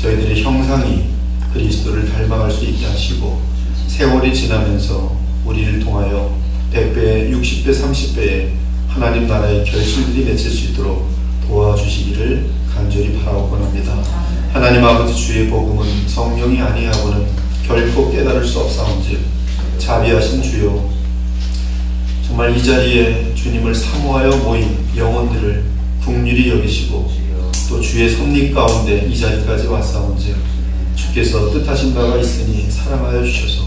저희들의 형상이 그리스도를 닮아갈 수 있게 하시고 세월이 지나면서 우리를 통하여 100배, 60배, 30배의 하나님 나라의 결실들이 맺힐 수 있도록 도와주시기를 간절히 바라옵곤합니다. 하나님 아버지, 주의 복음은 성령이 아니하고는 결코 깨달을 수 없사온즉 자비하신 주여, 정말 이 자리에 주님을 사모하여 모인 영혼들을 긍휼히 여기시고 또 주의 섭리 가운데 이 자리까지 왔사온즉 주께서 뜻하신 바가 있으니 사랑하여 주셔서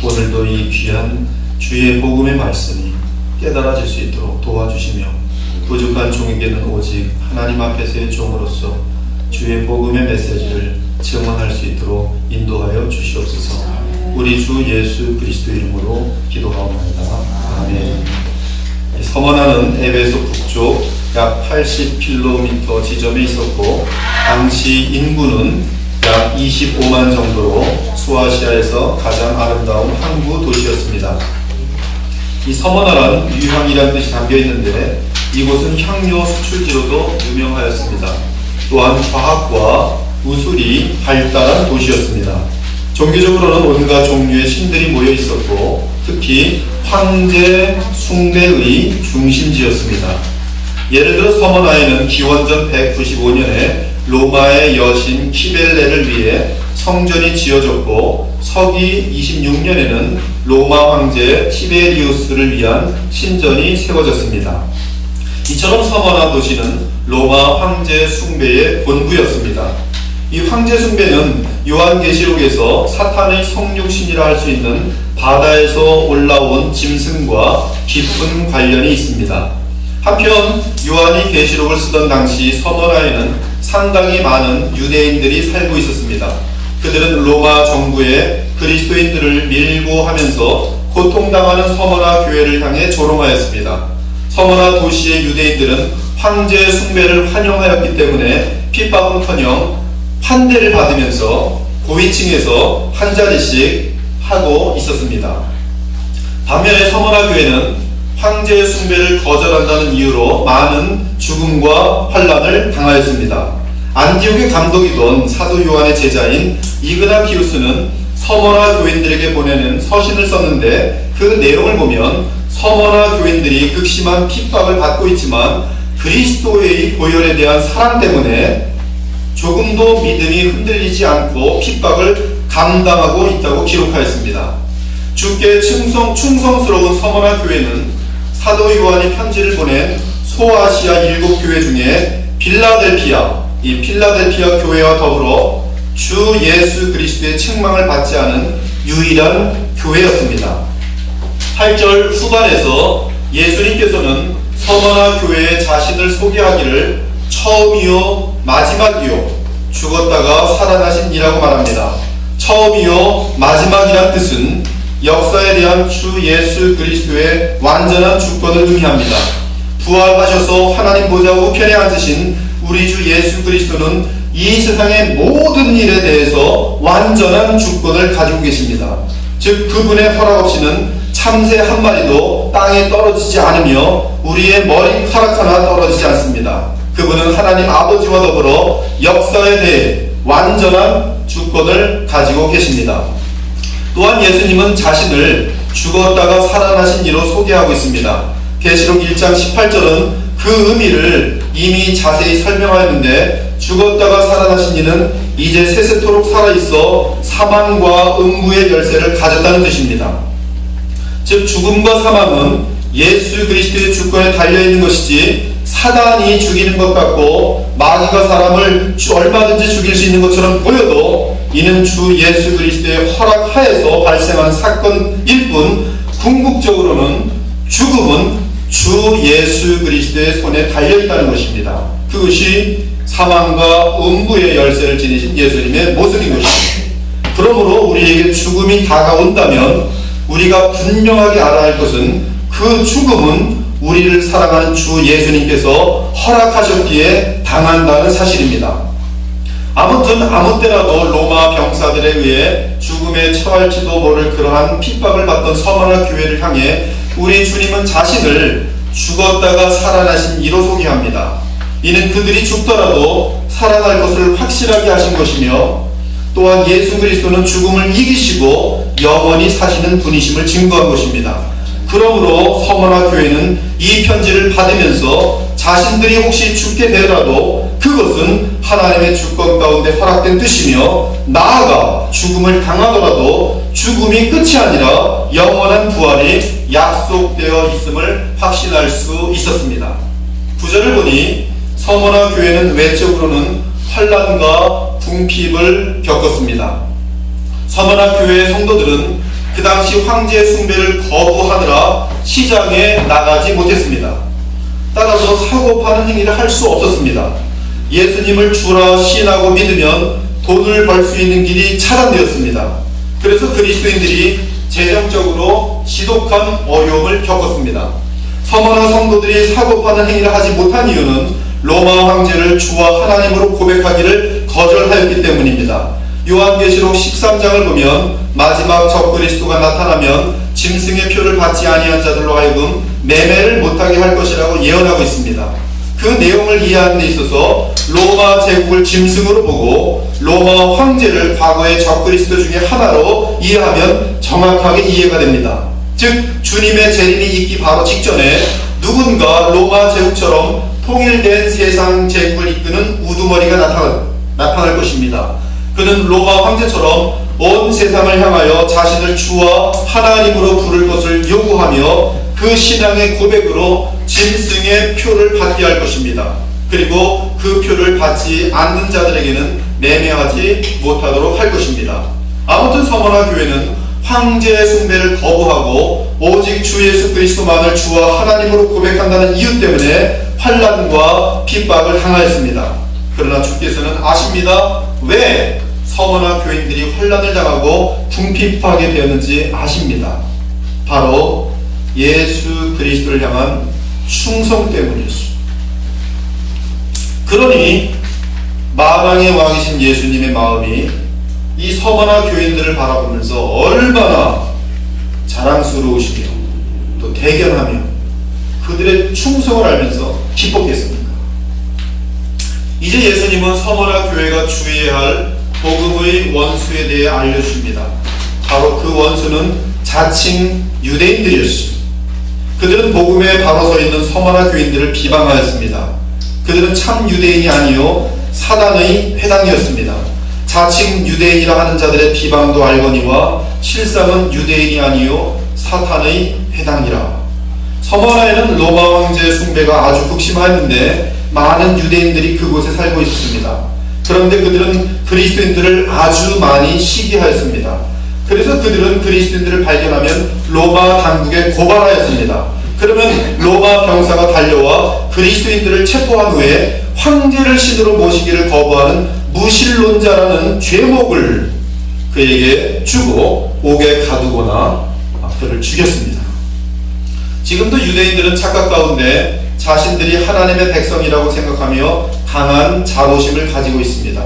오늘도 이 귀한 주의 복음의 말씀이 깨달아질 수 있도록 도와주시며 부족한 종에게는 오직 하나님 앞에서의 종으로서 주의 복음의 메시지를 증언할 수 있도록 인도하여 주시옵소서. 우리 주 예수 그리스도 이름으로 기도하옵나이다. 아멘. 서머나는 에베소 북쪽 약 80km 지점에 있었고 당시 인구는 약 25만 정도로 소아시아에서 가장 아름다운 항구 도시였습니다. 이 서머나란 유향이라는 뜻이 담겨 있는데 이곳은 향료 수출지로도 유명하였습니다. 또한 과학과 우술이 발달한 도시였습니다. 종교적으로는 온갖 종류의 신들이 모여 있었고 특히 황제 숭배의 중심지였습니다. 예를 들어 서머나에는 기원전 195년에 로마의 여신 키벨레를 위해 성전이 지어졌고 서기 26년에는 로마 황제 티베리우스를 위한 신전이 세워졌습니다. 이처럼 서머나 도시는 로마 황제 숭배의 본부였습니다. 이 황제 숭배는 요한계시록에서 사탄의 성육신이라 할 수 있는 바다에서 올라온 짐승과 깊은 관련이 있습니다. 한편 요한이 계시록을 쓰던 당시 서머나에는 상당히 많은 유대인들이 살고 있었습니다. 그들은 로마 정부에 그리스도인들을 밀고 하면서 고통당하는 서머나 교회를 향해 조롱하였습니다. 서머나 도시의 유대인들은 황제 숭배를 환영하였기 때문에 핍박은커녕 환대를 받으면서 고위층에서 한 자리씩 하고 있었습니다. 반면에 서머나 교회는 황제 숭배를 거절한다는 이유로 많은 죽음과 환난을 당하였습니다. 안디옥의 감독이던 사도 요한의 제자인 이그나티우스는 서머나 교인들에게 보내는 서신을 썼는데 그 내용을 보면 서머나 교인들이 극심한 핍박을 받고 있지만 그리스도의 보혈에 대한 사랑 때문에 조금도 믿음이 흔들리지 않고 핍박을 감당하고 있다고 기록하였습니다. 주께 충성스러운 서머나 교회는 사도 요한이 편지를 보낸 소아시아 7교회 중에 이 필라델피아 교회와 더불어 주 예수 그리스도의 책망을 받지 않은 유일한 교회였습니다. 8절 후반에서 예수님께서는 서머나 교회에 자신을 소개하기를 처음이요 마지막이요 죽었다가 살아나신 이라고 말합니다. 처음이요 마지막이란 뜻은 역사에 대한 주 예수 그리스도의 완전한 주권을 의미합니다. 부활하셔서 하나님 보좌 우편에 앉으신 우리 주 예수 그리스도는 이 세상의 모든 일에 대해서 완전한 주권을 가지고 계십니다. 즉 그분의 허락 없이는 참새 한 마리도 땅에 떨어지지 않으며 우리의 머리카락 하나 떨어지지 않습니다. 그분은 하나님 아버지와 더불어 역사에 대해 완전한 주권을 가지고 계십니다. 또한 예수님은 자신을 죽었다가 살아나신 이로 소개하고 있습니다. 계시록 1장 18절은 그 의미를 이미 자세히 설명하였는데 죽었다가 살아나신 이는 이제 세세토록 살아있어 사망과 음부의 열쇠를 가졌다는 뜻입니다. 즉 죽음과 사망은 예수 그리스도의 주권에 달려있는 것이지 사단이 죽이는 것 같고 마귀가 사람을 얼마든지 죽일 수 있는 것처럼 보여도 이는 주 예수 그리스도의 허락하에서 발생한 사건일 뿐 궁극적으로는 죽음은 주 예수 그리스도의 손에 달려있다는 것입니다. 그것이 사망과 음부의 열쇠를 지니신 예수님의 모습인 것입니다. 그러므로 우리에게 죽음이 다가온다면 우리가 분명하게 알아야 할 것은 그 죽음은 우리를 사랑하는 주 예수님께서 허락하셨기에 당한다는 사실입니다. 아무튼 아무 때라도 로마 병사들에 의해 죽음에 처할지도 모를 그러한 핍박을 받던 서머나 교회를 향해 우리 주님은 자신을 죽었다가 살아나신 이로 소개합니다. 이는 그들이 죽더라도 살아날 것을 확실하게 하신 것이며, 또한 예수 그리스도는 죽음을 이기시고 영원히 사시는 분이심을 증거한 것입니다. 그러므로 서머나 교회는 이 편지를 받으면서 자신들이 혹시 죽게 되더라도 그것은 하나님의 주권 가운데 허락된 뜻이며, 나아가 죽음을 당하더라도 죽음이 끝이 아니라 영원한 부활이 약속되어 있음을 확신할 수 있었습니다. 9절을 보니 서머나 교회는 외적으로는 환난과 궁핍을 겪었습니다. 서머나 교회의 성도들은 그 당시 황제 숭배를 거부하느라 시장에 나가지 못했습니다. 따라서 사고 파는 행위를 할 수 없었습니다. 예수님을 주라 신하고 믿으면 돈을 벌 수 있는 길이 차단되었습니다. 그래서 그리스도인들이 재정적으로 지독한 어려움을 겪었습니다. 서머나 성도들이 사고 파는 행위를 하지 못한 이유는 로마 황제를 주와 하나님으로 고백하기를 거절하였기 때문입니다. 요한계시록 13장을 보면 마지막 적그리스도가 나타나면 짐승의 표를 받지 아니한 자들로 하여금 매매를 못하게 할 것이라고 예언하고 있습니다. 그 내용을 이해하는 데 있어서 로마 제국을 짐승으로 보고 로마 황제를 과거의 적그리스도 중에 하나로 이해하면 정확하게 이해가 됩니다. 즉 주님의 재림이 있기 바로 직전에 누군가 로마 제국처럼 통일된 세상 제국을 이끄는 우두머리가 나타날 것입니다. 그는 로마 황제처럼 온 세상을 향하여 자신을 주와 하나님으로 부를 것을 요구하며 그 신앙의 고백으로 짐승의 표를 받게 할 것입니다. 그리고 그 표를 받지 않는 자들에게는 매매하지 못하도록 할 것입니다. 아무튼 서머나 교회는 황제 숭배를 거부하고 오직 주 예수 그리스도만을 주와 하나님으로 고백한다는 이유 때문에 환난과 핍박을 당하였습니다. 그러나 주께서는 아십니다. 왜 서머나 교인들이 환난을 당하고 궁핍하게 되었는지 아십니다. 바로 예수 그리스도를 향한 충성 때문이었습니다. 그러니 만왕의 왕이신 예수님의 마음이 이 서머나 교인들을 바라보면서 얼마나 자랑스러우시며 또 대견하며 그들의 충성을 알면서 기뻤겠습니까? 이제 예수님은 서머나 교회가 주의해야 할 복음의 원수에 대해 알려주십니다. 바로 그 원수는 자칭 유대인들이었습니다. 그들은 복음에 바로 서 있는 서머나 교인들을 비방하였습니다. 그들은 참 유대인이 아니요 사단의 회당이었습니다. 자칭 유대인이라 하는 자들의 비방도 알거니와 실상은 유대인이 아니요 사탄의 회당이라. 서머나에는 로마 황제 숭배가 아주 극심하였는데 많은 유대인들이 그곳에 살고 있었습니다. 그런데 그들은 그리스도인들을 아주 많이 시기하였습니다. 그래서 그들은 그리스도인들을 발견하면 로마 당국에 고발하였습니다. 그러면 로마 병사가 달려와 그리스도인들을 체포한 후에 황제를 신으로 모시기를 거부하는 무신론자라는 죄목을 그에게 주고 옥에 가두거나 그를 죽였습니다. 지금도 유대인들은 착각 가운데 자신들이 하나님의 백성이라고 생각하며 강한 자부심을 가지고 있습니다.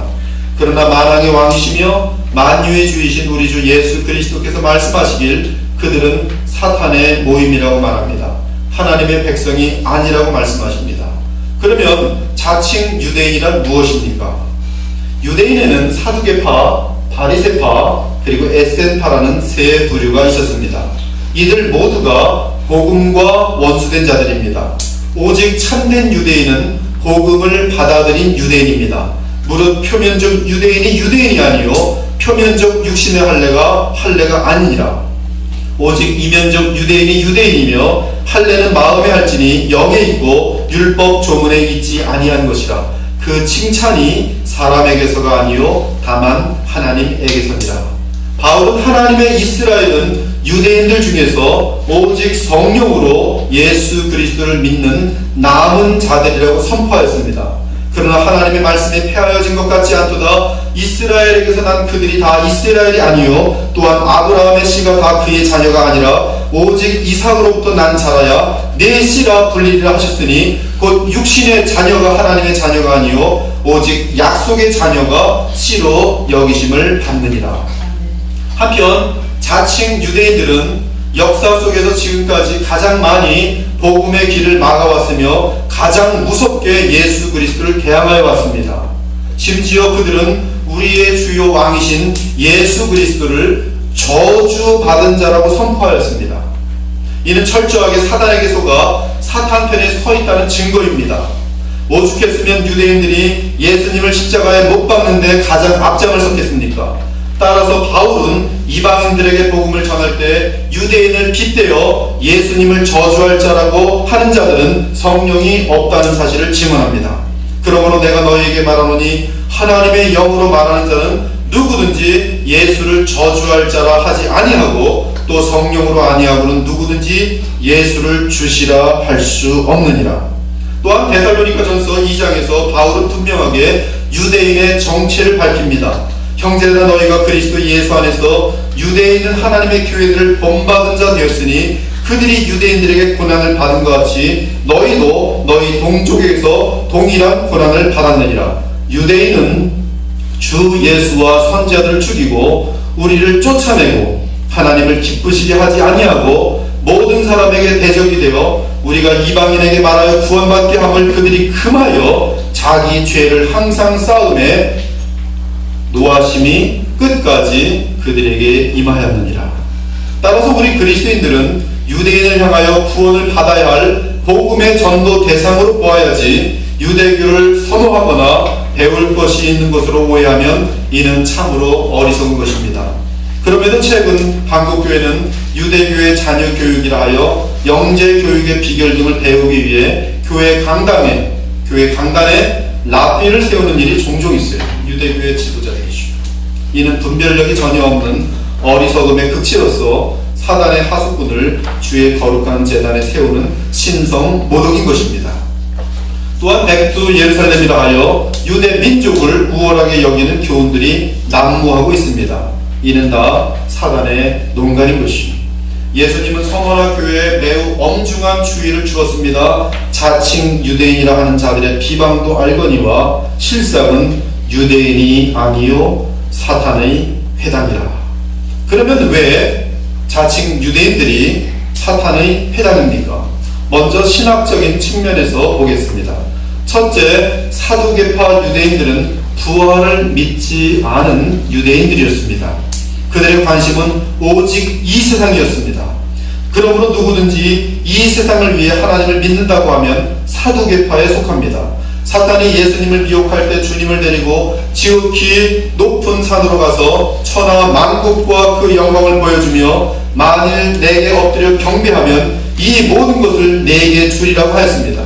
그러나 만왕의 왕이시며 만유의 주이신 우리 주 예수 그리스도께서 말씀하시길 그들은 사탄의 모임이라고 말합니다. 하나님의 백성이 아니라고 말씀하십니다. 그러면 자칭 유대인이란 무엇입니까? 유대인에는 사두개파, 바리새파, 그리고 에센파라는 세 부류가 있었습니다. 이들 모두가 복음과 원수된 자들입니다. 오직 참된 유대인은 복음을 받아들인 유대인입니다. 무릇 표면적 유대인이 유대인이 아니요 표면적 육신의 할례가 아니니라. 오직 이면적 유대인이 유대인이며 할례는 마음에 할지니 영에 있고 율법 조문에 있지 아니한 것이라. 그 칭찬이 사람에게서가 아니요 다만 하나님에게서니라. 바울은 하나님의 이스라엘은 유대인들 중에서 오직 성령으로 예수 그리스도를 믿는 남은 자들이라고 선포하였습니다. 그러나 하나님의 말씀에 폐하여진 것 같지 않도다. 이스라엘에게서 난 그들이 다 이스라엘이 아니요 또한 아브라함의 씨가 다 그의 자녀가 아니라 오직 이삭으로부터 난 자라야 내 씨라 불리리라 하셨으니 곧 육신의 자녀가 하나님의 자녀가 아니요 오직 약속의 자녀가 씨로 여기심을 받느니라. 한편 자칭 유대인들은 역사 속에서 지금까지 가장 많이 복음의 길을 막아왔으며 가장 무섭게 예수 그리스도를 대항하여 왔습니다. 심지어 그들은 우리의 주요 왕이신 예수 그리스도를 저주받은 자라고 선포하였습니다. 이는 철저하게 사단에게 속아 사탄 편에 서 있다는 증거입니다. 오죽했으면 유대인들이 예수님을 십자가에 못 박는데 가장 앞장을 섰겠습니까? 따라서 바울은 이방인들에게 복음을 전할 때 유대인을 빗대어 예수님을 저주할 자라고 하는 자들은 성령이 없다는 사실을 증언합니다. 그러므로 내가 너희에게 말하노니 하나님의 영으로 말하는 자는 누구든지 예수를 저주할 자라 하지 아니하고 또 성령으로 아니하고는 누구든지 예수를 주시라 할 수 없느니라. 또한 데살로니가전서 2장에서 바울은 분명하게 유대인의 정체를 밝힙니다. 형제들아 너희가 그리스도 예수 안에서 유대에 있는 하나님의 교회들을 본받은 자 되었으니 그들이 유대인들에게 고난을 받은 것 같이 너희도 너희 동족에게서 동일한 고난을 받았느니라. 유대인은 주 예수와 선지자들을 죽이고 우리를 쫓아내고 하나님을 기쁘시게 하지 아니하고 모든 사람에게 대적이 되어 우리가 이방인에게 말하여 구원받게 함을 그들이 금하여 자기 죄를 항상 쌓음에 노하심이 끝까지 그들에게 임하였느니라. 따라서 우리 그리스도인들은 유대인을 향하여 구원을 받아야 할 복음의 전도 대상으로 보아야지 유대교를 선호하거나 배울 것이 있는 것으로 오해하면 이는 참으로 어리석은 것입니다. 그럼에도 최근 한국교회는 유대교의 자녀 교육이라 하여 영재 교육의 비결 등을 배우기 위해 교회 강단에 랍비를 세우는 일이 종종 있어요. 유대교의 지도자들이죠. 이는 분별력이 전혀 없는 어리석음의 극치로서 사단의 하수꾼을 주의 거룩한 제단에 세우는 신성 모독인 것입니다. 또한 백두 예루살렘이라 하여 유대 민족을 우월하게 여기는 교훈들이 난무하고 있습니다. 이는 다 사단의 농간인 것입니다. 예수님은 성화나 교회에 매우 엄중한 주의를 주었습니다. 자칭 유대인이라 하는 자들의 비방도 알거니와 실상은 유대인이 아니요 사탄의 회당이라. 그러면 왜 자칭 유대인들이 사탄의 회당입니까? 먼저 신학적인 측면에서 보겠습니다. 첫째, 사두개파 유대인들은 부활을 믿지 않은 유대인들이었습니다. 그들의 관심은 오직 이 세상이었습니다. 그러므로 누구든지 이 세상을 위해 하나님을 믿는다고 하면 사두개파에 속합니다. 사탄이 예수님을 미혹할 때 주님을 데리고 지극히 높은 산으로 가서 천하 만국과 그 영광을 보여주며 만일 내게 엎드려 경배하면 이 모든 것을 내게 주리라고 하였습니다.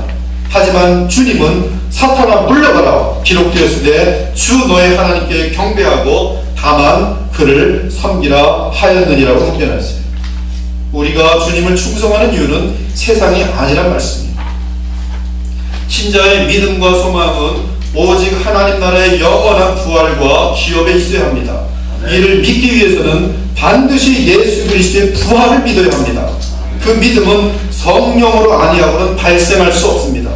하지만 주님은 사탄아 물러가라 기록되었으되 주 너의 하나님께 경배하고 다만 그를 섬기라 하였느니라고 답변하였어요. 우리가 주님을 충성하는 이유는 세상이 아니란 말씀입니다. 신자의 믿음과 소망은 오직 하나님 나라의 영원한 부활과 기업에 있어야 합니다. 이를 믿기 위해서는 반드시 예수 그리스도의 부활을 믿어야 합니다. 그 믿음은 성령으로 아니하고는 발생할 수 없습니다.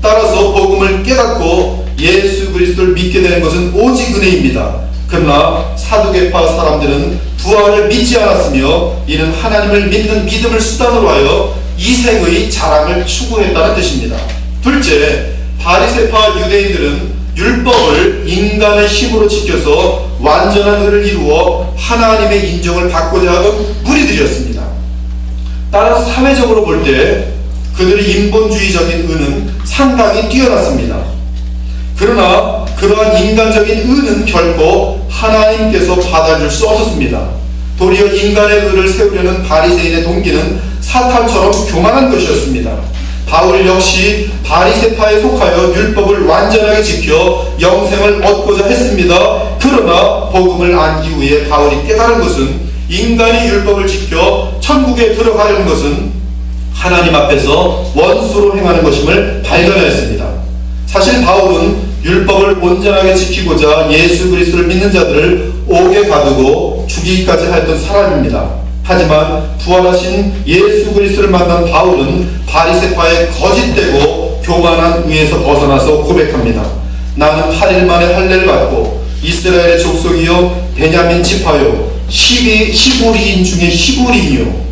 따라서 복음을 깨닫고 예수 그리스도를 믿게 되는 것은 오직 은혜입니다. 그러나 사두개파 사람들은 부활을 믿지 않았으며 이는 하나님을 믿는 믿음을 수단으로 하여 이생의 자랑을 추구했다는 뜻입니다. 둘째, 바리새파 유대인들은 율법을 인간의 힘으로 지켜서 완전한 의를 이루어 하나님의 인정을 받고자 하던 무리들이었습니다. 따라서 사회적으로 볼 때 그들의 인본주의적인 의는 상당히 뛰어났습니다. 그러나 그러한 인간적인 의는 결코 하나님께서 받아줄 수 없었습니다. 도리어 인간의 의를 세우려는 바리새인의 동기는 사탄처럼 교만한 것이었습니다. 바울 역시 바리새파에 속하여 율법을 완전하게 지켜 영생을 얻고자 했습니다. 그러나 복음을 안 이후에 바울이 깨달은 것은 인간이 율법을 지켜 천국에 들어가려는 것은 하나님 앞에서 원수로 행하는 것임을 발견하였습니다. 사실 바울은 율법을 온전하게 지키고자 예수 그리스도를 믿는 자들을 옥에 가두고 죽이기까지 하였던 사람입니다. 하지만 부활하신 예수 그리스도를 만난 바울은 바리새파의 거짓되고 교만한 의에서 벗어나서 고백합니다. 나는 8일 만에 할례를 받고 이스라엘의 족속이요 베냐민 지파요 히브리인 중에 히브리인이요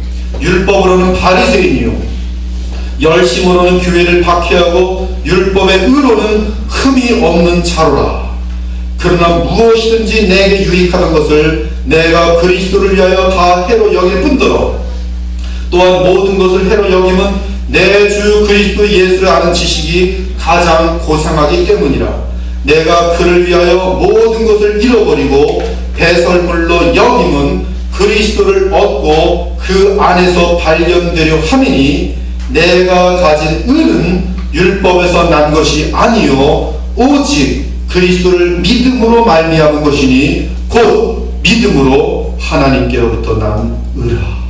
율법으로는 바리새인이요 열심으로는 교회를 박해하고 율법의 의로는 흠이 없는 자로라. 그러나 무엇이든지 내게 유익하던 것을 내가 그리스도를 위하여 다 해로 여길 뿐더러 또한 모든 것을 해로 여김은 내 주 그리스도 예수를 아는 지식이 가장 고상하기 때문이라. 내가 그를 위하여 모든 것을 잃어버리고 배설물로 여김은 그리스도를 얻고 그 안에서 발견되려 함이니 내가 가진 의는 율법에서 난 것이 아니요 오직 그리스도를 믿음으로 말미암은 것이니 곧 믿음으로 하나님께로부터 난 의라.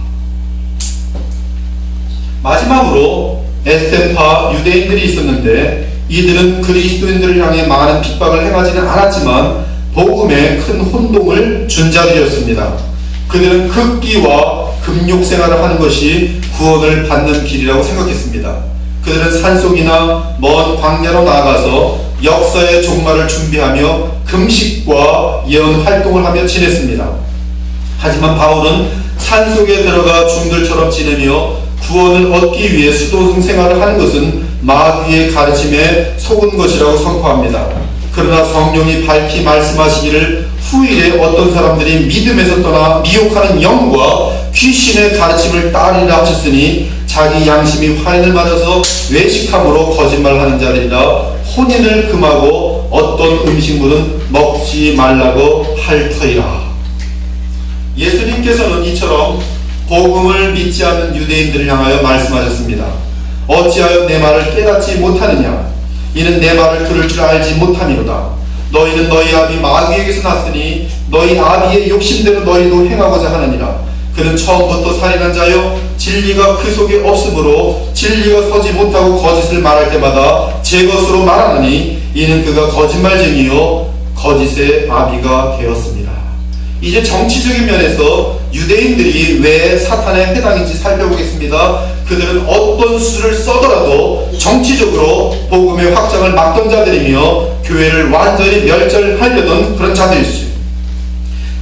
마지막으로 에스테파 유대인들이 있었는데 이들은 그리스도인들을 향해 많은 핍박을 행하지는 않았지만 복음에 큰 혼동을 준 자들이었습니다. 그들은 극기와 금욕 생활을 하는 것이 구원을 받는 길이라고 생각했습니다. 그들은 산속이나 먼 광야로 나아가서 역사의 종말을 준비하며 금식과 예언 활동을 하며 지냈습니다. 하지만 바울은 산속에 들어가 중들처럼 지내며 구원을 얻기 위해 수도승 생활을 하는 것은 마귀의 가르침에 속은 것이라고 선포합니다. 그러나 성령이 밝히 말씀하시기를 후일에 어떤 사람들이 믿음에서 떠나 미혹하는 영과 귀신의 가르침을 따르리라 하셨으니 자기 양심이 화인을 맞아서 외식함으로 거짓말하는 자들이라 혼인을 금하고 어떤 음식물은 먹지 말라고 할 터이라. 예수님께서는 이처럼 복음을 믿지 않는 유대인들을 향하여 말씀하셨습니다. 어찌하여 내 말을 깨닫지 못하느냐? 이는 내 말을 들을 줄 알지 못함이로다. 너희는 너희 아비 마귀에게서 났으니 너희 아비의 욕심대로 너희도 행하고자 하느니라. 그는 처음부터 살인한 자여 진리가 그 속에 없으므로 진리가 서지 못하고 거짓을 말할 때마다 제 것으로 말하느니 이는 그가 거짓말쟁이요 거짓의 아비가 되었습니다. 이제 정치적인 면에서 유대인들이 왜 사탄에 해당인지 살펴보겠습니다. 그들은 어떤 수를 써더라도 정치적으로 복음의 확장을 막던 자들이며 교회를 완전히 멸절하려던 그런 자들이었어요.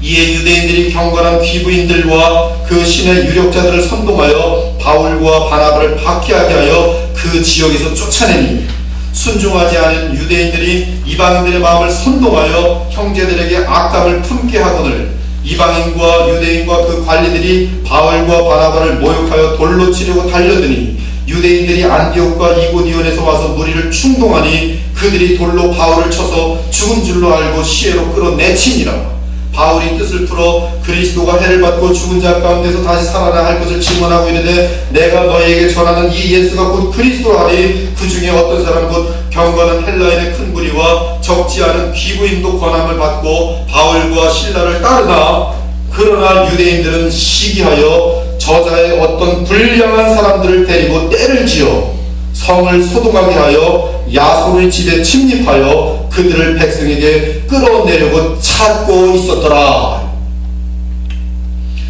이에 유대인들이 경건한 귀부인들과 그 신의 유력자들을 선동하여 바울과 바나바를 박해하게 하여 그 지역에서 쫓아내니 순종하지 않은 유대인들이 이방인들의 마음을 선동하여 형제들에게 악감을 품게 하거늘 이방인과 유대인과 그 관리들이 바울과 바나바를 모욕하여 돌로 치려고 달려드니 유대인들이 안디옥과 이고니온에서 와서 무리를 충동하니 그들이 돌로 바울을 쳐서 죽은 줄로 알고 시해로 끌어내치니라. 바울이 뜻을 풀어 그리스도가 해를 받고 죽은 자 가운데서 다시 살아나 할 것을 증언하고 이르되 내가 너희에게 전하는 이 예수가 곧 그리스도라 하니 그 중에 어떤 사람 곧 경건한 헬라인의 큰 무리와 적지 않은 귀부인도 권함을 받고 바울과 실라를 따르나 그러나 유대인들은 시기하여 저자의 어떤 불량한 사람들을 데리고 떼를 지어 성을 소동하게 하여 야손의 집에 침입하여 그들을 백성에게 끌어내려고 찾고 있었더라.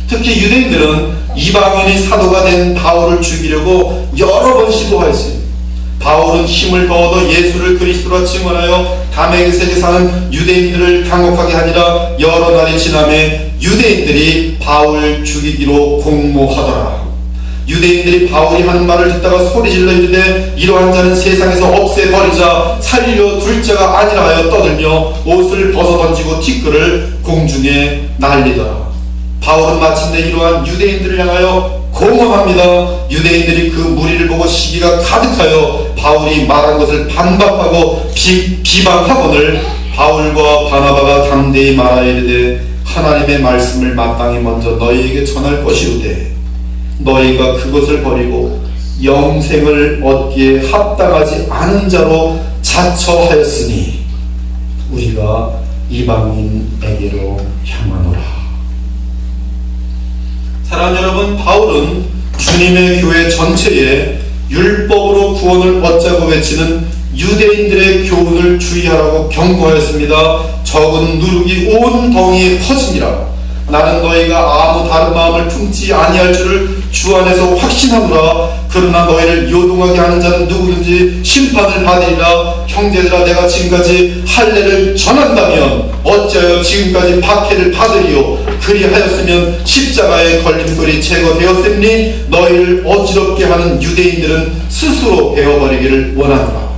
특히 유대인들은 이방인이 사도가 된 바울을 죽이려고 여러 번 시도하였습니다. 바울은 힘을 더어도 예수를 그리스도라 증언하여 다메섹에 사는 유대인들을 당혹하게 하니라. 여러 날이 지나매 유대인들이 바울 죽이기로 공모하더라. 유대인들이 바울이 하는 말을 듣다가 소리질러 이르되 이러한 자는 세상에서 없애버리자 살려둘 자가 아니라 하여 떠들며 옷을 벗어던지고 티끌을 공중에 날리더라. 바울은 마침내 이러한 유대인들을 향하여 공언합니다. 유대인들이 그 무리를 보고 시기가 가득하여 바울이 말한 것을 반박하고 비방하거늘 바울과 바나바가 담대히 말하여 이르되 하나님의 말씀을 마땅히 먼저 너희에게 전할 것이오되 너희가 그것을 버리고 영생을 얻기에 합당하지 않은 자로 자처하였으니 우리가 이방인에게로 향하노라. 사랑하는 여러분, 바울은 주님의 교회 전체에 율법으로 구원을 얻자고 외치는 유대인들의 교훈을 주의하라고 경고하였습니다. 적은 누룩이 온 덩이에 퍼지니라. 나는 너희가 아무 다른 마음을 품지 아니할 줄을 주 안에서 확신하노라. 그러나 너희를 요동하게 하는 자는 누구든지 심판을 받으리라. 형제들아, 내가 지금까지 할례를 전한다면 어찌하여 지금까지 박해를 받으리요? 그리하였으면 십자가의 걸림돌이 제거되었으니 너희를 어지럽게 하는 유대인들은 스스로 베어버리기를 원하노라.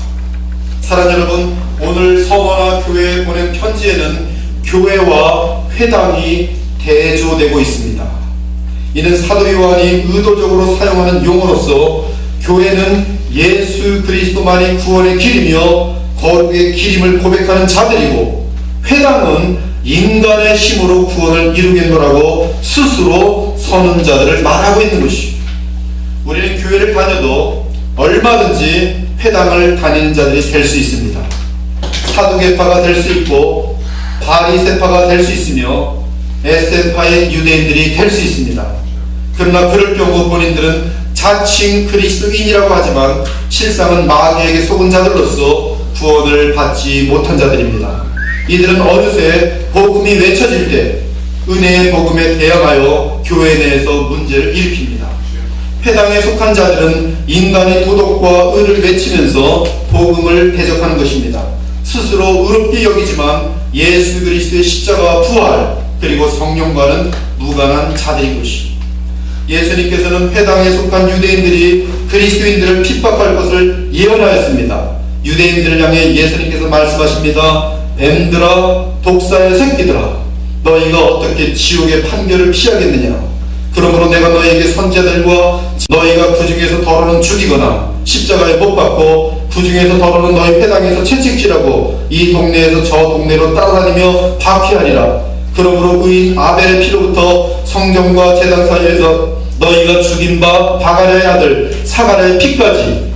사랑하는 여러분, 오늘 서머나 교회에 보낸 편지에는 교회와 회당이 대조되고 있습니다. 이는 사도 요한이 의도적으로 사용하는 용어로서 교회는 예수 그리스도만이 구원의 길이며 거룩의 길임을 고백하는 자들이고, 회당은 인간의 힘으로 구원을 이루겠노라고 스스로 서는 자들을 말하고 있는 것이죠. 우리는 교회를 다녀도 얼마든지 회당을 다니는 자들이 될 수 있습니다. 사두개파가 될 수 있고 바리새파가 될 수 있으며 에세파의 유대인들이 될 수 있습니다. 그러나 그럴 경우 본인들은 자칭 그리스도인이라고 하지만 실상은 마귀에게 속은 자들로서 구원을 받지 못한 자들입니다. 이들은 어느새 복음이 외쳐질 때 은혜의 복음에 대항하여 교회 내에서 문제를 일으킵니다. 회당에 속한 자들은 인간의 도덕과 의를 외치면서 복음을 대적하는 것입니다. 스스로 의롭게 여기지만 예수 그리스도의 십자가와 부활 그리고 성령과는 무관한 자들인 것이죠. 예수님께서는 회당에 속한 유대인들이 그리스도인들을 핍박할 것을 예언하였습니다. 유대인들을 향해 예수님께서 말씀하십니다. 뱀들아, 독사의 새끼들아, 너희가 어떻게 지옥의 판결을 피하겠느냐? 그러므로 내가 너희에게 선지자들과 너희가 그 중에서 더러는 죽이거나 십자가에 못 박고 그 중에서 더러는 너희 회당에서 채찍질하고 이 동네에서 저 동네로 따라다니며 박해하리라. 그러므로 의인 아벨의 피로부터 성전과 제단 사이에서 너희가 죽인 바 바가랴의 아들 사가랴의 피까지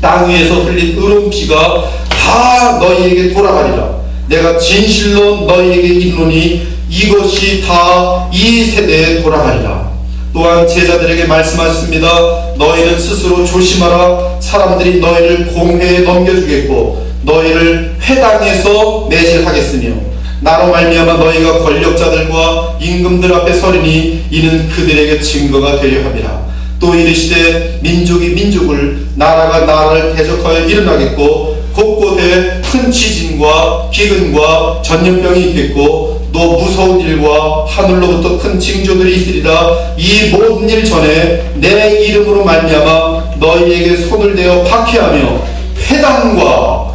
땅 위에서 흘린 의로운 피가 다 너희에게 돌아가리라. 내가 진실로 너희에게 이르노니 이것이 다 이 세대에 돌아가리라. 또한 제자들에게 말씀하셨습니다. 너희는 스스로 조심하라. 사람들이 너희를 공회에 넘겨주겠고 너희를 회당에서 매질하겠으며 나로 말미암아 너희가 권력자들과 임금들 앞에 서리니 이는 그들에게 증거가 되려 함이라. 또 이르시되 민족이 민족을 나라가 나라를 대적하여 일어나겠고 곳곳에 큰 지진과 기근과 전염병이 있겠고 또 무서운 일과 하늘로부터 큰 징조들이 있으리라. 이 모든 일 전에 내 이름으로 말미암아 너희에게 손을 대어 박해하며 회당과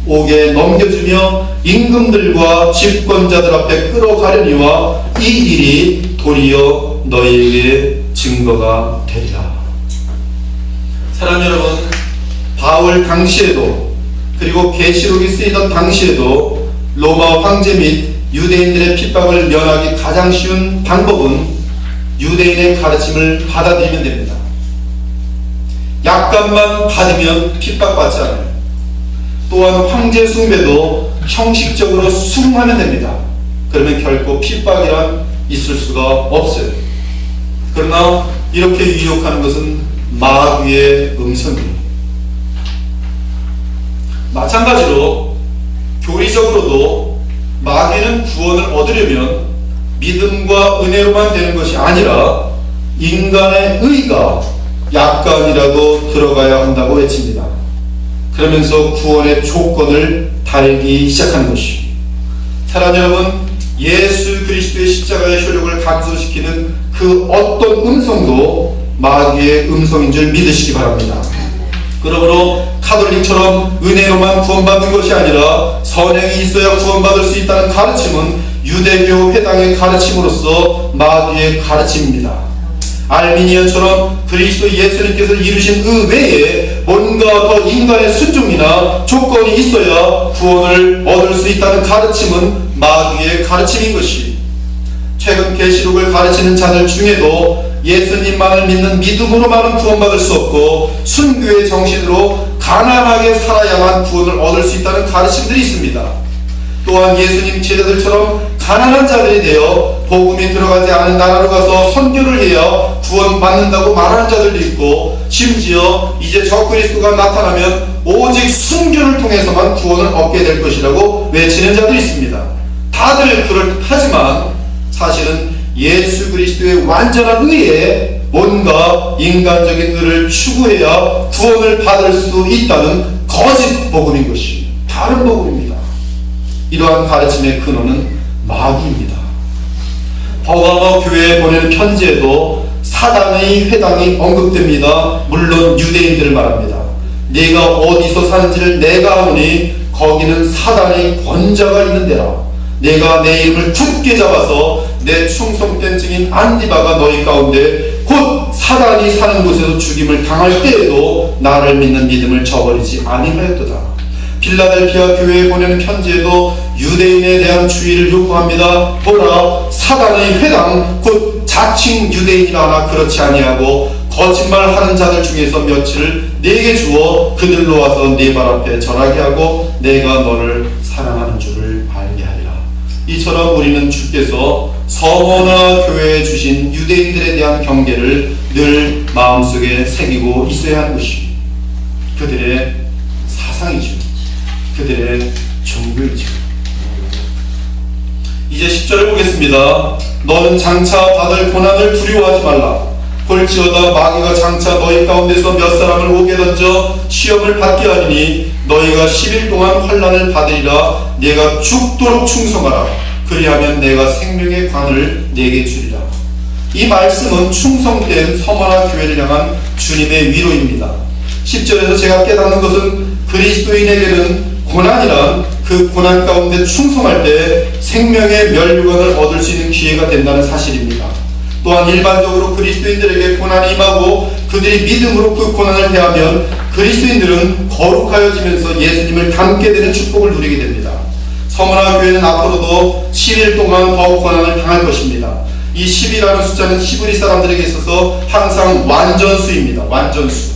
옥에 넘겨주며 임금들과 집권자들 앞에 끌어가려니와 이 일이 도리어 너희에게 증거가 되리라. 사랑하는 여러분, 바울 당시에도 그리고 계시록이 쓰이던 당시에도 로마 황제 및 유대인들의 핍박을 면하기 가장 쉬운 방법은 유대인의 가르침을 받아들이면 됩니다. 약간만 받으면 핍박받지 않아요. 또한 황제 숭배도 형식적으로 수긍하면 됩니다. 그러면 결코 핍박이란 있을 수가 없어요. 그러나 이렇게 유혹하는 것은 마귀의 음성이에요. 마찬가지로 교리적으로도 마귀는 구원을 얻으려면 믿음과 은혜로만 되는 것이 아니라 인간의 의가 약간이라도 들어가야 한다고 외칩니다. 그러면서 구원의 조건을 달기 시작하는 것이죠. 사랑하는 여러분, 예수 그리스도의 십자가의 효력을 감소시키는 그 어떤 음성도 마귀의 음성인 줄 믿으시기 바랍니다. 그러므로 카톨릭처럼 은혜로만 구원받는 것이 아니라 선행이 있어야 구원받을 수 있다는 가르침은 유대교 회당의 가르침으로서 마귀의 가르침입니다. 알미니언처럼 그리스도 예수님께서 이루신 그 외에 뭔가 더 인간의 순종이나 조건이 있어야 구원을 얻을 수 있다는 가르침은 마귀의 가르침인 것이, 최근 계시록을 가르치는 자들 중에도 예수님만을 믿는 믿음으로만은 구원받을 수 없고 순교의 정신으로 가난하게 살아야만 구원을 얻을 수 있다는 가르침들이 있습니다. 또한 예수님 제자들처럼 가난한 자들이 되어 복음이 들어가지 않은 나라로 가서 선교를 해야 구원받는다고 말하는 자들도 있고, 심지어 이제 적그리스도가 나타나면 오직 순교를 통해서만 구원을 얻게 될 것이라고 외치는 자들이 있습니다. 다들 그럴듯하지만 사실은 예수 그리스도의 완전한 의에 뭔가 인간적인 의를 추구해야 구원을 받을 수 있다는 거짓 복음인 것이 다른 복음입니다. 이러한 가르침의 근원은 마귀입니다. 버가모 교회에 보내는 편지에도 사단의 회당이 언급됩니다. 물론 유대인들을 말합니다. 네가 어디서 사는지를 내가 아노니 거기는 사단의 권자가 있는 데라. 내가 내 이름을 굳게 잡아서 내 충성된 증인 안디바가 너희 가운데 곧 사단이 사는 곳에서 죽임을 당할 때에도 나를 믿는 믿음을 저버리지 아니하였도다. 필라델피아 교회에 보내는 편지에도 유대인에 대한 주의를 요구합니다. 보라, 사단의 회당 곧 자칭 유대인이라나 그렇지 아니하고 거짓말하는 자들 중에서 며칠을 내게 주어 그들로 와서 네 발 앞에 절하게 하고 내가 너를 사랑하는 줄을 알게 하리라. 이처럼 우리는 주께서 서머나 교회에 주신 유대인들에 대한 경계를 늘 마음속에 새기고 있어야 하는 것이 그들의 사상이죠. 그들의 종교이죠. 이제 10절을 보겠습니다. 너는 장차 받을 고난을 두려워하지 말라. 볼지어다 마귀가 장차 너희 가운데서 몇 사람을 오게 던져 시험을 받게 하리니 너희가 10일 동안 환난을 받으리라. 네가 죽도록 충성하라. 그리하면 내가 생명의 관을 네게 주리라. 이 말씀은 충성된 서머나 교회를 향한 주님의 위로입니다. 10절에서 제가 깨닫는 것은 그리스도인에게는 고난이란 그 고난 가운데 충성할 때 생명의 면류관을 얻을 수 있는 기회가 된다는 사실입니다. 또한 일반적으로 그리스도인들에게 고난이 임하고 그들이 믿음으로 그 고난을 대하면 그리스도인들은 거룩하여지면서 예수님을 닮게 되는 축복을 누리게 됩니다. 서머나 교회는 앞으로도 10일 동안 더 고난을 당할 것입니다. 이 10이라는 숫자는 히브리 사람들에게 있어서 항상 완전수입니다. 완전수.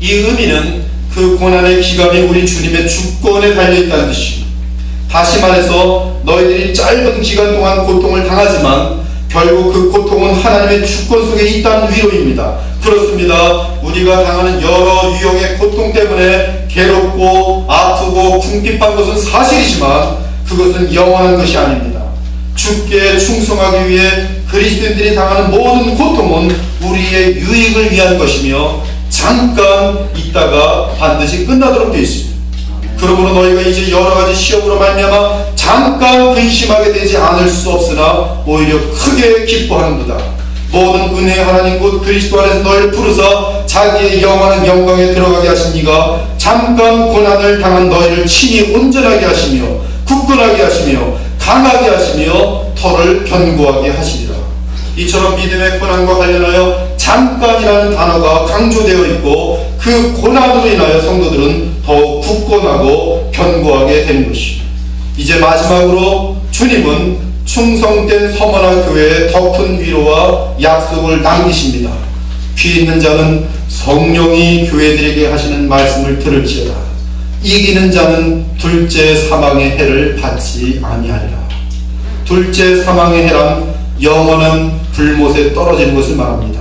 이 의미는 그 고난의 기간이 우리 주님의 주권에 달려있다는 뜻입니다. 다시 말해서 너희들이 짧은 기간 동안 고통을 당하지만 결국 그 고통은 하나님의 주권 속에 있다는 위로입니다. 그렇습니다. 우리가 당하는 여러 유형의 고통 때문에 괴롭고 아프고 궁핍한 것은 사실이지만 그것은 영원한 것이 아닙니다. 주께 충성하기 위해 그리스도인들이 당하는 모든 고통은 우리의 유익을 위한 것이며 잠깐 있다가 반드시 끝나도록 되어 있습니다. 그러므로 너희가 이제 여러가지 시험으로 말미암아 잠깐 근심하게 되지 않을 수 없으나 오히려 크게 기뻐하는도다. 모든 은혜의 하나님 곧 그리스도 안에서 너희를 부르사 자기의 영원한 영광에 들어가게 하신 이가 잠깐 고난을 당한 너희를 친히 온전하게 하시며 굳건하게 하시며 강하게 하시며 터를 견고하게 하시리라. 이처럼 믿음의 고난과 관련하여 잠깐이라는 단어가 강조되어 있고 그 고난으로 인하여 성도들은 더욱 굳건하고 견고하게 되는 것입니다. 이제 마지막으로 주님은 충성된 서머나 교회에 더 큰 위로와 약속을 남기십니다. 귀 있는 자는 성령이 교회들에게 하시는 말씀을 들을지어다. 이기는 자는 둘째 사망의 해를 받지 아니하리라. 둘째 사망의 해란 영원한 불못에 떨어지는 것을 말합니다.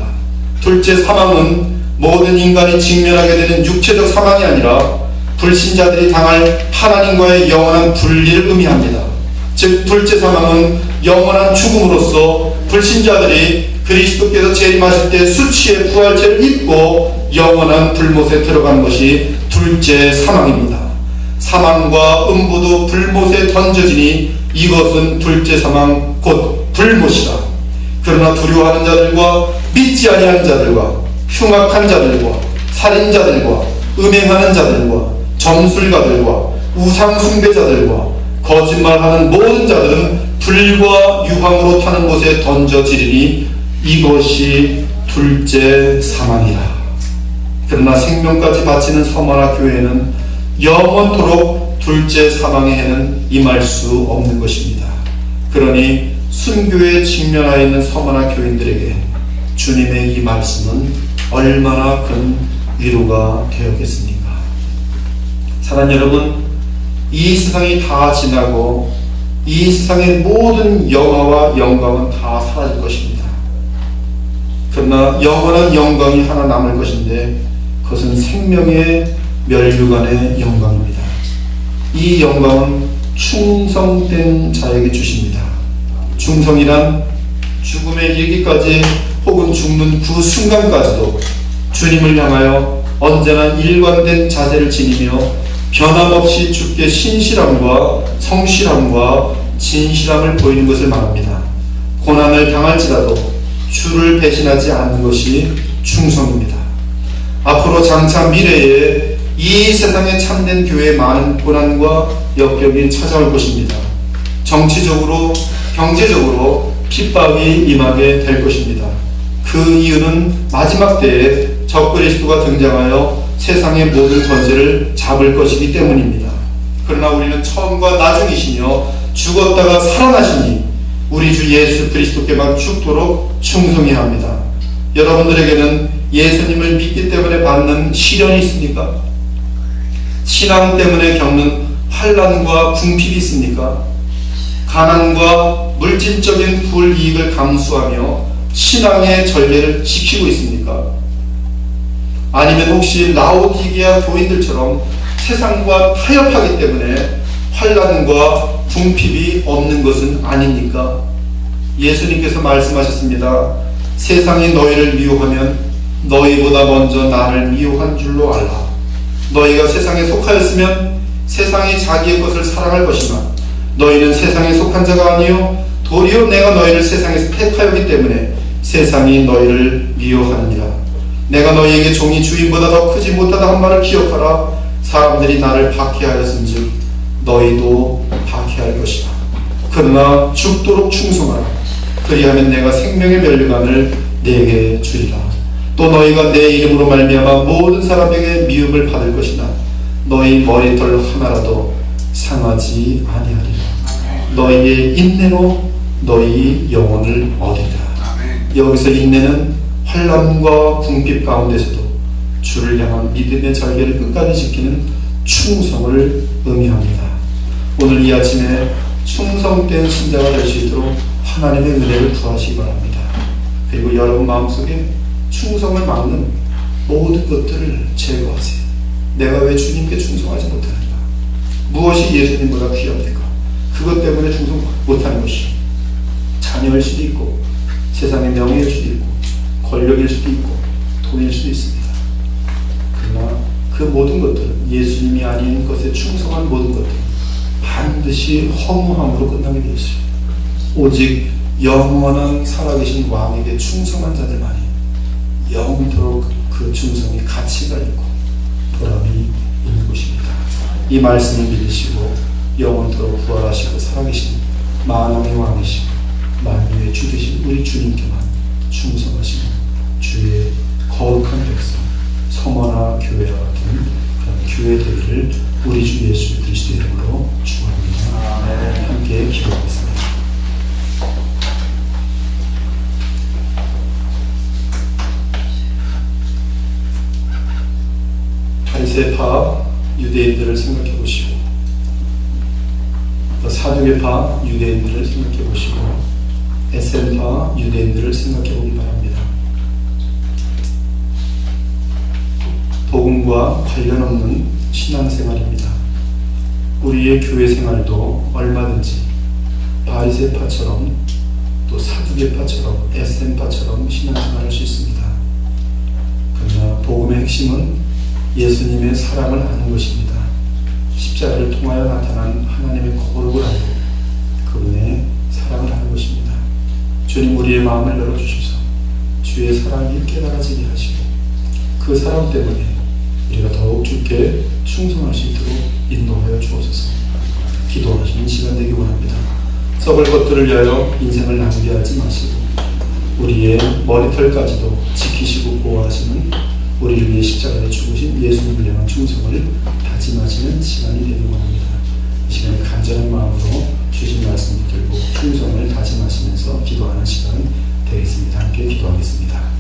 둘째 사망은 모든 인간이 직면하게 되는 육체적 사망이 아니라 불신자들이 당할 하나님과의 영원한 분리를 의미합니다. 즉 둘째 사망은 영원한 죽음으로써 불신자들이 그리스도께서 재림하실 때 수치의 부활체를 입고 영원한 불못에 들어가는 것이 둘째 사망입니다. 사망과 음부도 불못에 던져지니 이것은 둘째 사망 곧 불못이다. 그러나 두려워하는 자들과 믿지 아니하는 자들과 흉악한 자들과 살인자들과 음행하는 자들과 점술가들과 우상 숭배자들과 거짓말하는 모든 자들은 불과 유황으로 타는 곳에 던져지리니 이것이 둘째 사망이라. 그러나 생명까지 바치는 서머나 교회는 영원토록 둘째 사망의 해는 임할 수 없는 것입니다. 그러니 순교에 직면하여 있는 서머나 교인들에게 주님의 이 말씀은 얼마나 큰 위로가 되었겠습니까? 사랑하는 여러분, 이 세상이 다 지나고 이 세상의 모든 영화와 영광은 다 사라질 것입니다. 그러나 영원한 영광이 하나 남을 것인데 그것은 생명의 면류관의 영광입니다. 이 영광은 충성된 자에게 주십니다. 충성이란 죽음에 이르기까지 혹은 죽는 그 순간까지도 주님을 향하여 언제나 일관된 자세를 지니며 변함없이 주께 신실함과 성실함과 진실함을 보이는 것을 말합니다. 고난을 당할지라도 주를 배신하지 않는 것이 충성입니다. 앞으로 장차 미래에 이 세상에 참된 교회에 많은 고난과 역경이 찾아올 것입니다. 정치적으로, 경제적으로 핍박이 임하게 될 것입니다. 그 이유는 마지막 때에 적그리스도가 등장하여 세상의 모든 권세를 잡을 것이기 때문입니다. 그러나 우리는 처음과 나중이시며 죽었다가 살아나시니 우리 주 예수 그리스도께만 죽도록 충성해야 합니다. 여러분들에게는 예수님을 믿기 때문에 받는 시련이 있습니까? 신앙 때문에 겪는 환난과 궁핍이 있습니까? 가난과 물질적인 불이익을 감수하며 신앙의 전례를 지키고 있습니까? 아니면 혹시 라오디게아 교인들처럼 세상과 타협하기 때문에 환난과 궁핍이 없는 것은 아닙니까? 예수님께서 말씀하셨습니다. 세상이 너희를 미워하면 너희보다 먼저 나를 미워한 줄로 알라. 너희가 세상에 속하였으면 세상이 자기의 것을 사랑할 것이나 너희는 세상에 속한 자가 아니요 도리어 내가 너희를 세상에서 택하였기 때문에 세상이 너희를 미워하느니라. 내가 너희에게 종이 주인보다 더 크지 못하다 한 말을 기억하라. 사람들이 나를 박해하였은즉 너희도 박해할 것이다. 그러나 죽도록 충성하라. 그리하면 내가 생명의 멸류관을 내게 주리라. 또 너희가 내 이름으로 말미암아 모든 사람에게 미움을 받을 것이나 너희 머리털 하나라도 상하지 아니하리라. 너희의 인내로 너희 영혼을 얻으리라. 여기서 인내는 환난과 궁핍 가운데서도 주를 향한 믿음의 절개를 끝까지 지키는 충성을 의미합니다. 오늘 이 아침에 충성된 신자가 될 수 있도록 하나님의 은혜를 구하시기 바랍니다. 그리고 여러분 마음속에 충성을 막는 모든 것들을 제거하세요. 내가 왜 주님께 충성하지 못하는가? 무엇이 예수님보다 귀합니까? 그것 때문에 충성 못하는 것이 자녀일 수도 있고 세상의 명예일 수도 있고 권력일 수도 있고 돈일 수도 있습니다. 그러나 그 모든 것들은 예수님이 아닌 것에 충성한 모든 것들은 반드시 허무함으로 끝나게 되어 있어요. 오직 영원한 살아계신 왕에게 충성한 자들만이 영원토록 그 충성이 가치가 있고 보람이 있는 것입니다. 이 말씀을 믿으시고 영원토록 부활하시고 살아계신 만왕의 왕이시고 만유의 주 되신 우리 주님께만 충성하시는 주의 거룩한 백성 성원아 교회와 같은 그런 교회 되기를 우리 주 예수 그리스도 이름으로 축원합니다. 함께 기도하겠습니다. 바리새파 유대인들을 생각해 보시고 또 사두개파 유대인들을 생각해 보시고 에센파 유대인들을 생각해 보기 바랍니다. 복음과 관련 없는 신앙생활입니다. 우리의 교회 생활도 얼마든지 바리새파처럼 또 사두개파처럼 에센파처럼 신앙생활할 수 있습니다. 그러나 복음의 핵심은 예수님의 사랑을 아는 것입니다. 십자가를 통하여 나타난 하나님의 거룩을 알고 그분의 사랑을 아는 것입니다. 주님 우리의 마음을 열어주셔서 주의 사랑이 깨달아지게 하시고 그 사랑 때문에 우리가 더욱 주께 충성할 수 있도록 인도하여 주옵소서. 기도하시는 시간 되기 원합니다. 썩을 것들을 위하여 인생을 낭비하지 마시고 우리의 머리털까지도 지키시고 보호하시는 우리를 위해 십자가에 죽으신 예수님을 향한 충성을 다짐하시는 시간이 되기 원합니다. 이 시간에 간절한 마음으로 주신 말씀 붙들고 충성을 다짐하시면서 기도하는 시간 되겠습니다. 함께 기도하겠습니다.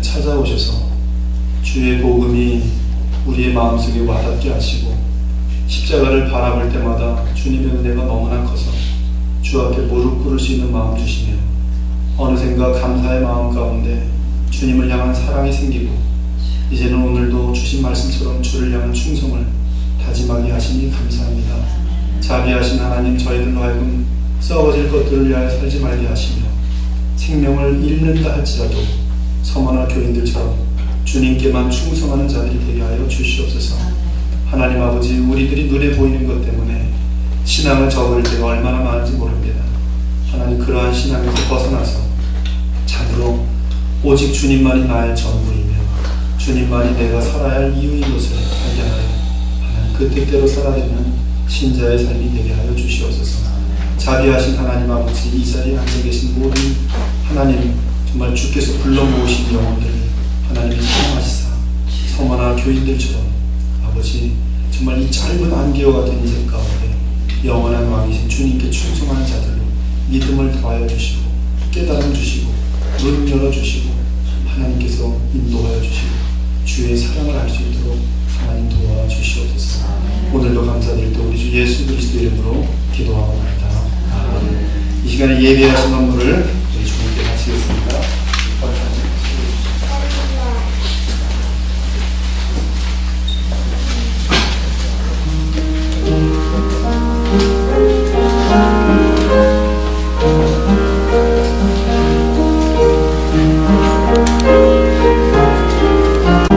찾아오셔서 주의 복음이 우리의 마음속에 와닿게 하시고 십자가를 바라볼 때마다 주님의 은혜가 너무나 커서 주 앞에 무릎 꿇을 수 있는 마음 주시며 어느샌가 감사의 마음 가운데 주님을 향한 사랑이 생기고 이제는 오늘도 주신 말씀처럼 주를 향한 충성을 다짐하게 하시니 감사합니다. 자비하신 하나님, 저희들로 하여금 썩어질 것들을 위하여 살지 말게 하시며 생명을 잃는다 할지라도 서머나 교인들처럼 주님께만 충성하는 자들이 되게 하여 주시옵소서. 하나님 아버지, 우리들이 눈에 보이는 것 때문에 신앙을 저버릴 때가 얼마나 많은지 모릅니다. 하나님, 그러한 신앙에서 벗어나서 참으로 오직 주님만이 나의 전부이며 주님만이 내가 살아야 할 이유인 것을 발견하여 하나님 그 뜻대로 살아내는 신자의 삶이 되게 하여 주시옵소서. 자비하신 하나님 아버지, 이 자리에 앉아 계신 모든 하나님, 정말 주께서 불러 모으신 영혼들을 하나님이 사랑하시사 서머나 교인들처럼 아버지, 정말 이 짧은 안개와 같은 인생 가운데 영원한 왕이신 주님께 충성하는 자들로 믿음을 더하여 주시고 깨달음 주시고 눈 열어주시고 하나님께서 인도하여 주시고 주의 사랑을 알 수 있도록 하나님 도와주시옵소서. 오늘도 감사드릴 우리 주 예수 그리스도 이름으로 기도하옵나이다. 아멘. 이 시간에 예배하신 건물을 우리 주님께 바치겠습니다.